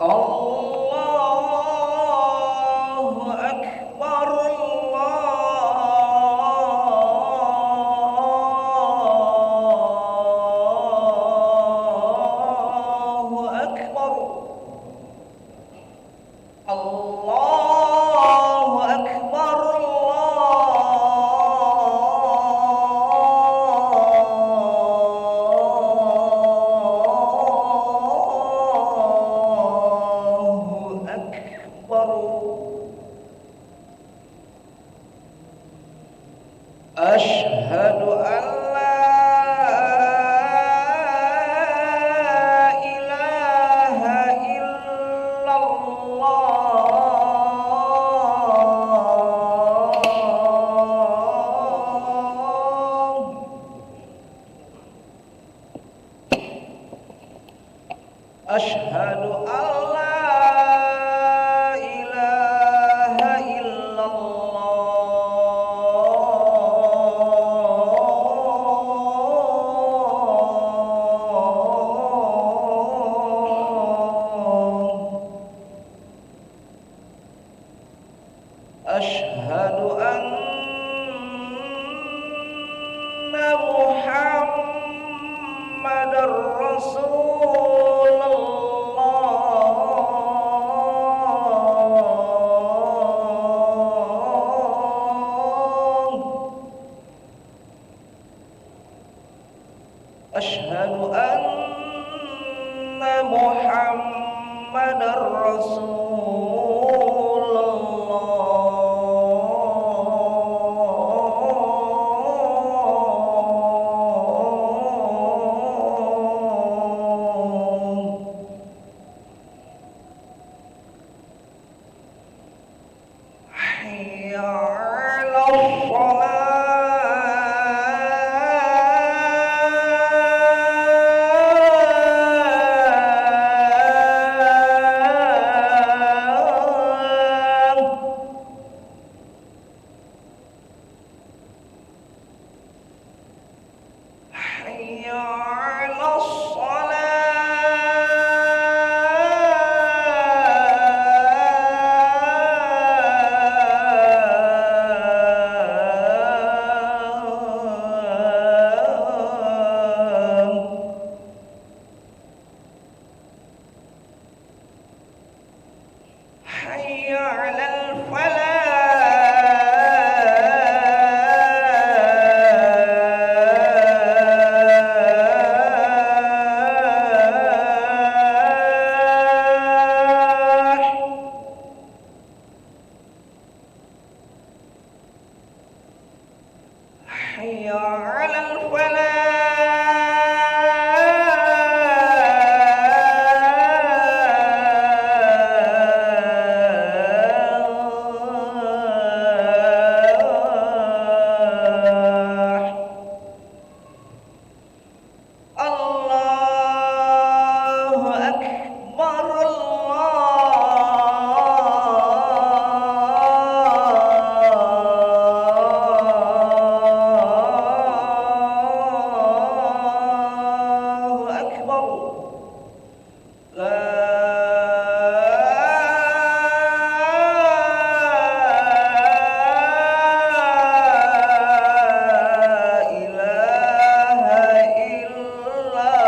Allahu Akbar, Allahu Akbar, Allahu Akbar, Allahu Akbar. Asyhadu an la ilaha illallah. Asyhadu an la ilaha illallah. Asyhadu anna Muhammadar Rasulullah. Asyhadu anna Muhammadar Rasulullah. Hayya 'alal Hayya 'alas Hayya 'alal Hayya 'alal falah. Allahu Akbar, Allahu Akbar. La ilaha illallah.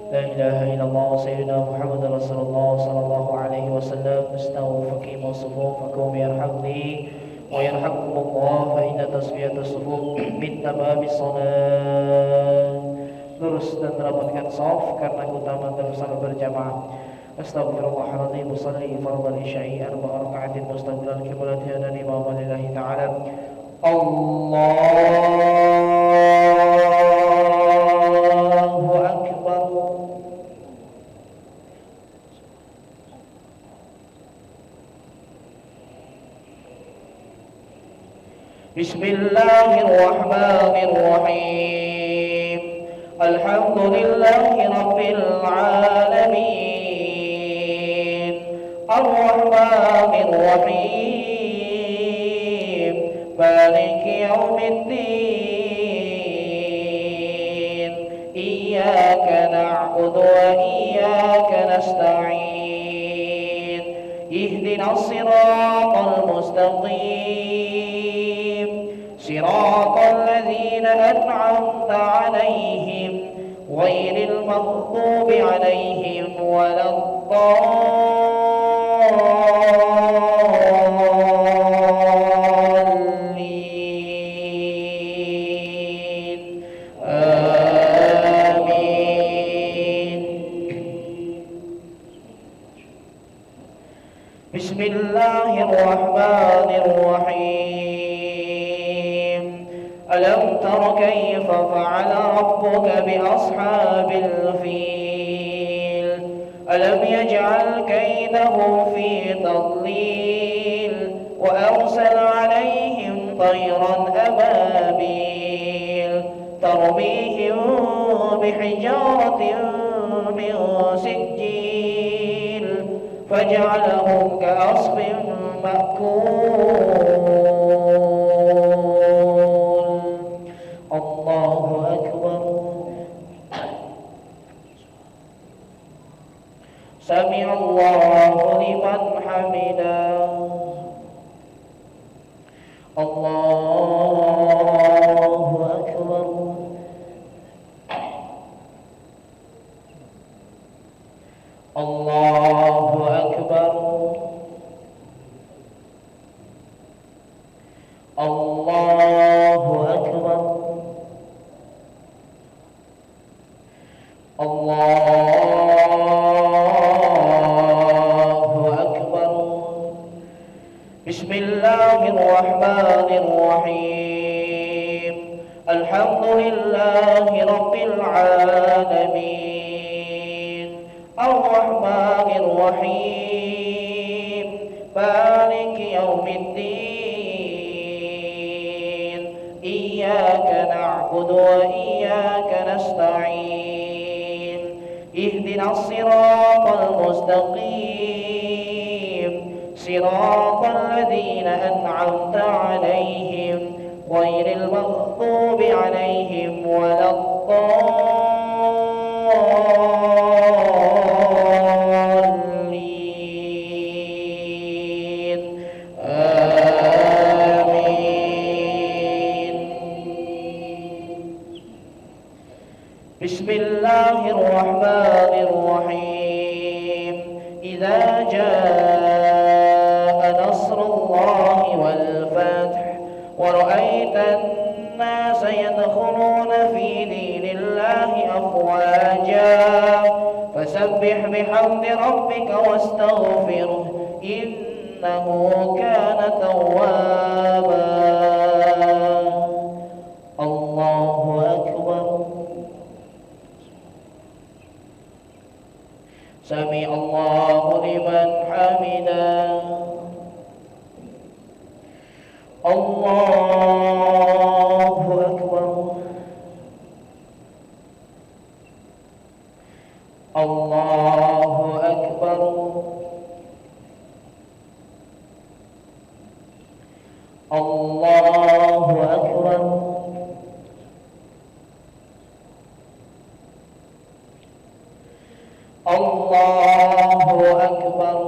لا إله إلا الله سيدنا محمد رسول الله صلى الله عليه وسلم. استووا فقيموا صفوفكم يرحمني ويرحمكم الله فإن تسوية الصفوف من تمام الصلاة. Lurus dan rapatkan shaf karena keutamaan dalam salat berjamaah. Astaghfirullahaladzim. Usalli fardal isya'i arba'a raka'atin mustaqbilal qiblati dan imam lillahi ta'ala. Allahu Akbar. Bismillahirrahmanirrahim. Alhamdulillahi Rabbil Alamin. Ar-Rahmanir Rahim. Maliki Yawmiddin. Iyyaka na'budu wa iyyaka nasta'in. Ihdinas siratal mustaqim. Siratal ladzina an'amta 'alaihim ghairil maghdubi 'alaihim waladdallin. Amin. Bismillahirrahmanirrahim. Alam tara kayfa fa'ala rabbuka bi ashabil fil. Alam yaj'al kaydahum fi tadlil wa arsala 'alayhim tayran ababil tarmihim bihijaratin min sijil faj'alahum ka'asfin ma'kul. Allahu Akbar. Sami'allahu liman hamidah. Allahu Akbar. Allahu Akbar. Allahu Akbar. Allahu Akbar. Bismillahirrahmanirrahim. Alhamdulillahi Rabbil Alamin. Ar-Rahmanir Rahim. Maliki Yawmiddin. Iyyaka na'budu wa iyyaka nasta'in. Ihdinas siratal mustaqim. Siratal ladzina an'amta 'alaihim ghairil maghdubi 'alaihim waladdallin. Amin. Bismillahirrahmanirrahim. Idza jaa nasrullahi wal fath wa ra'aitan nasa yadkhuluna fi dinillahi afwaja fasabbih bihamdi rabbika wastaghfirhu innahu kana tawwaba. Allahu Akbar. Sami'allahu liman hamidah. Allahu Akbar. Allahu Akbar. Allahu Akbar. Allahu Akbar.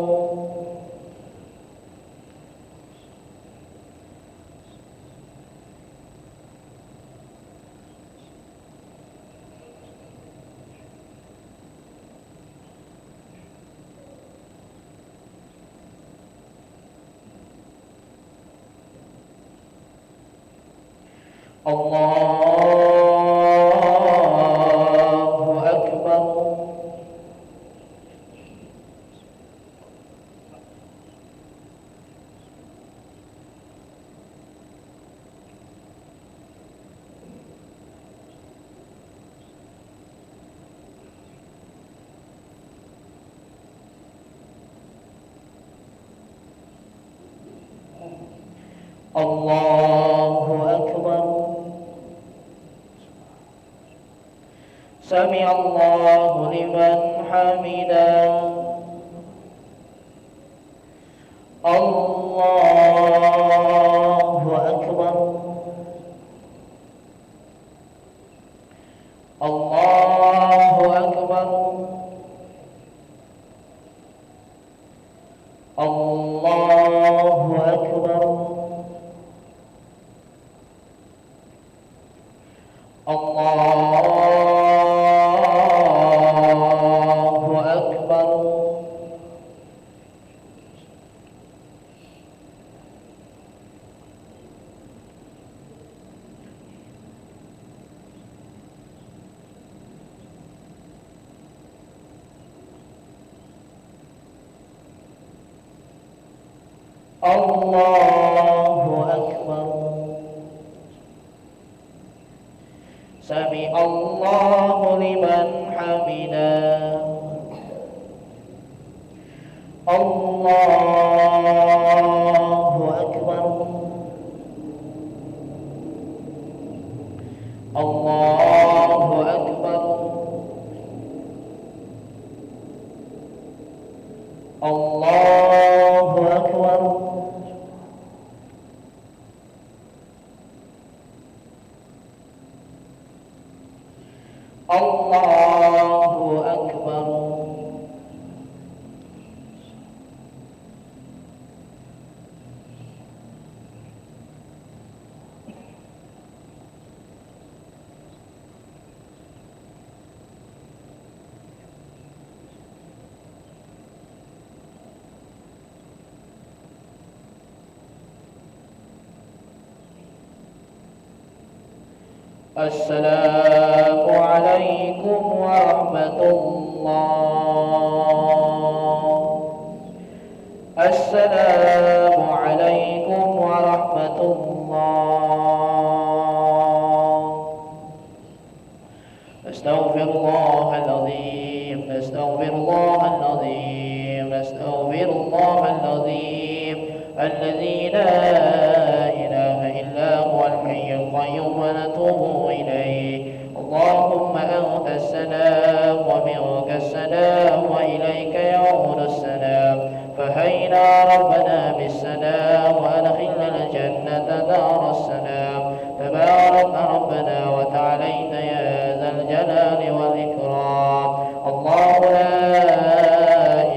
الله أكبر. الله أكبر. سمع الله لمن حمده. الله أكبر. الله أكبر. الله أكبر. الله أكبر. الله أكبر. سمع الله لمن حمده. الله أكبر. الله أكبر. الله أكبر. الله أكبر. السلام عليكم ورحمة الله. السلام عليكم ورحمة الله. أستغفر الله العظيم. أستغفر الله العظيم. أستغفر الله العظيم الذي لا إله إلا هو الحي القيوم ونتوب إليه. اللهم أنت السلام ومنك السلام وإليك يعود السلام. فهينا ربنا بالسلام وأدخلنا الجنة دار السلام. تبارك ربنا وتعاليت يا ذا الجلال والإكرام. الله لا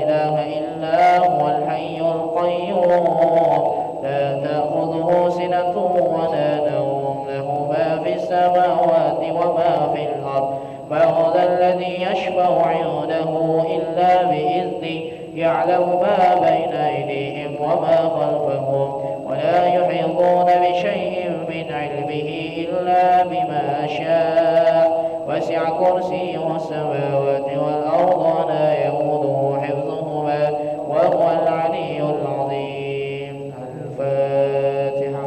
إله إلا هو الحي القيوم لا تأخذه سنة ولا نوم له ما في السماوات وما في الأرض. من ذا الذي يشفع عنده إلا بإذنه. يعلم ما بين أيديهم وما خلفهم ولا يحيطون بشيء من علمه إلا بما شاء. وسع كرسيه السماوات والأرض ولا يئوده حفظهما وهو العلي العظيم. الفاتحة.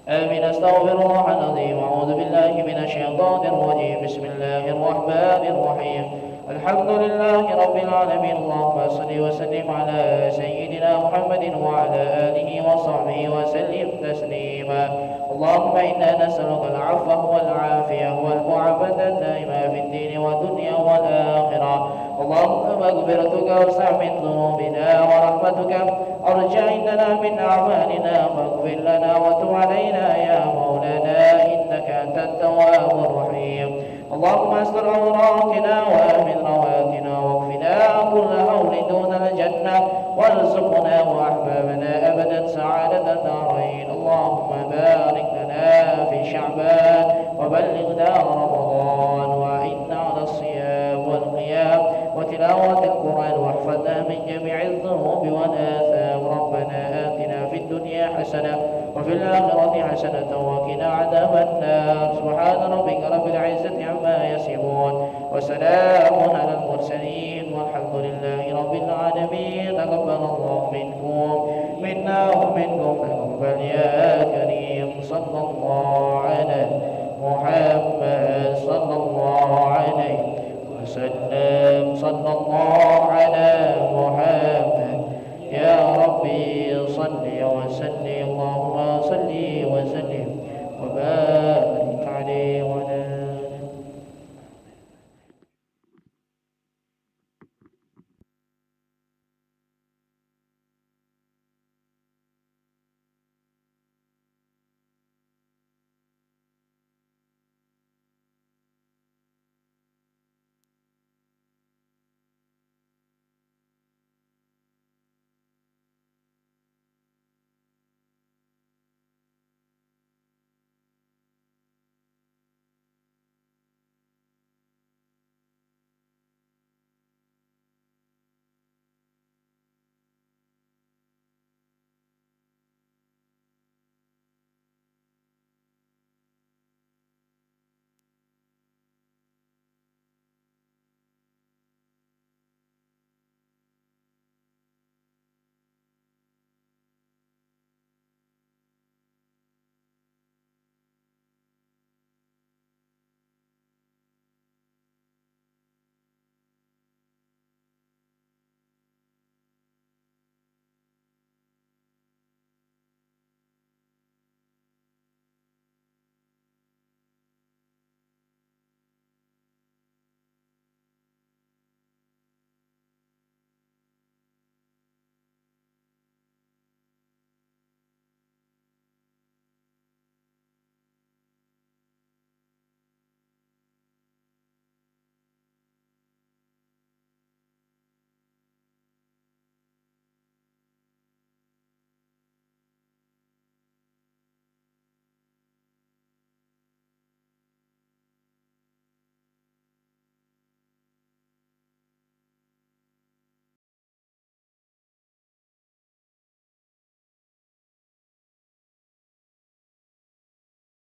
آمين. أستغفر الله العظيم. أعوذ بالله من الشيطان الرجيم. بسم الله الرحمن الرحيم. الحمد لله رب العالمين. اللهم صل وسلم على سيدنا محمد وعلى آله وصحبه وسلم تسليما. اللهم إنا نسألك العفو والعافية والمعافاة الدائمة في الدين والدنيا والآخرة. اللهم مغفرتك وسع من ذنوبنا ورحمتك أرجى عندنا من أعمالنا فاغفر لنا وتب علينا يا مولانا إنك أنت التواب الرحيم. اللهم استر عوراتنا وآمن رواتنا واكفنا كل هول دون الجنة وارزقنا وأحبابنا أبدا سعادة الدارين. اللهم بارك لنا في شعبان وبلغنا رمضان وأعنا على الصيام والقيام وتلاوة القرآن واحفظنا من جميع الذنوب والآثام سبحان ربك رب العزة عما يصفون وسلام على المرسلين والحمد لله رب العالمين. تقبل الله منكم منا ومنكم تقبل يا كريم. صلى الله على محمد صلى الله عليه وسلم. صلى الله